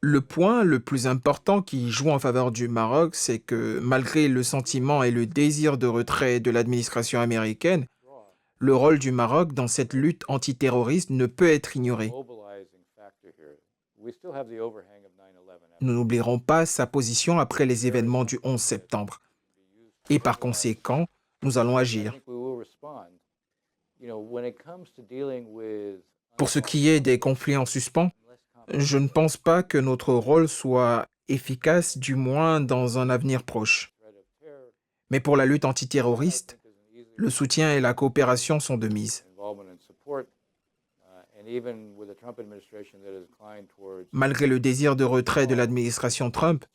Le point le plus important qui joue en faveur du Maroc, c'est que malgré le sentiment et le désir de retrait de l'administration américaine, le rôle du Maroc dans cette lutte antiterroriste ne peut être ignoré. Nous n'oublierons pas sa position après les événements du 11 septembre. Et par conséquent, nous allons agir. Pour ce qui est des conflits en suspens, je ne pense pas que notre rôle soit efficace, du moins dans un avenir proche. Mais pour la lutte antiterroriste, le soutien et la coopération sont de mise. Malgré le désir de retrait de l'administration Trump,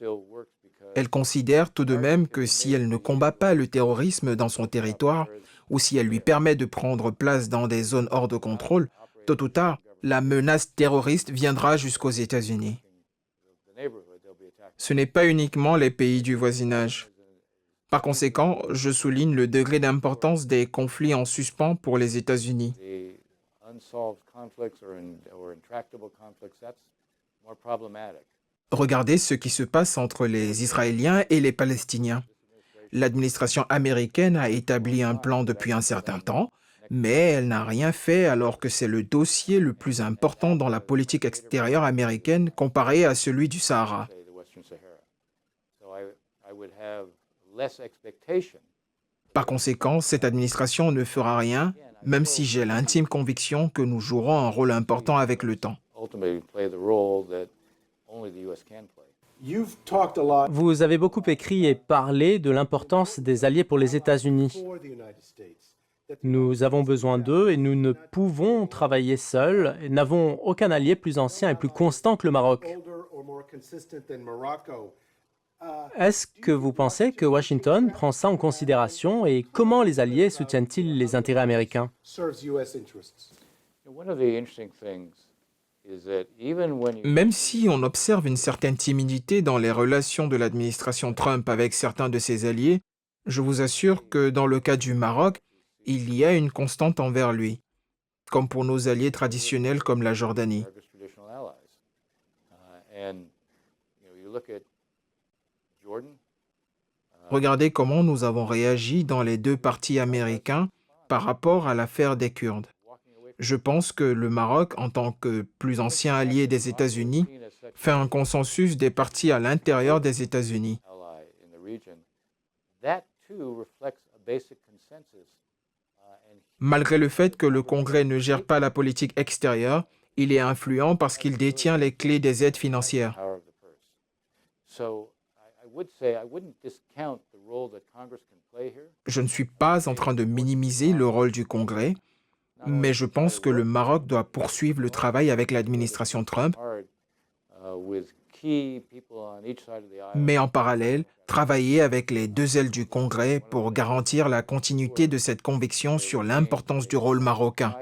elle considère tout de même que si elle ne combat pas le terrorisme dans son territoire, ou si elle lui permet de prendre place dans des zones hors de contrôle, tôt ou tard, la menace terroriste viendra jusqu'aux États-Unis. Ce n'est pas uniquement les pays du voisinage. Par conséquent, je souligne le degré d'importance des conflits en suspens pour les États-Unis. Regardez ce qui se passe entre les Israéliens et les Palestiniens. L'administration américaine a établi un plan depuis un certain temps, mais elle n'a rien fait alors que c'est le dossier le plus important dans la politique extérieure américaine comparé à celui du Sahara. Par conséquent, cette administration ne fera rien, même si j'ai l'intime conviction que nous jouerons un rôle important avec le temps. Vous avez beaucoup écrit et parlé de l'importance des alliés pour les États-Unis. Nous avons besoin d'eux et nous ne pouvons travailler seuls et n'avons aucun allié plus ancien et plus constant que le Maroc. Est-ce que vous pensez que Washington prend ça en considération et comment les alliés soutiennent-ils les intérêts américains? Même si on observe une certaine timidité dans les relations de l'administration Trump avec certains de ses alliés, je vous assure que dans le cas du Maroc, il y a une constante envers lui, comme pour nos alliés traditionnels comme la Jordanie. Regardez comment nous avons réagi dans les deux partis américains par rapport à l'affaire des Kurdes. Je pense que le Maroc, en tant que plus ancien allié des États-Unis, fait un consensus des partis à l'intérieur des États-Unis. Malgré le fait que le Congrès ne gère pas la politique extérieure, il est influent parce qu'il détient les clés des aides financières. Je ne suis pas en train de minimiser le rôle du Congrès, mais je pense que le Maroc doit poursuivre le travail avec l'administration Trump, mais en parallèle, travailler avec les deux ailes du Congrès pour garantir la continuité de cette conviction sur l'importance du rôle marocain.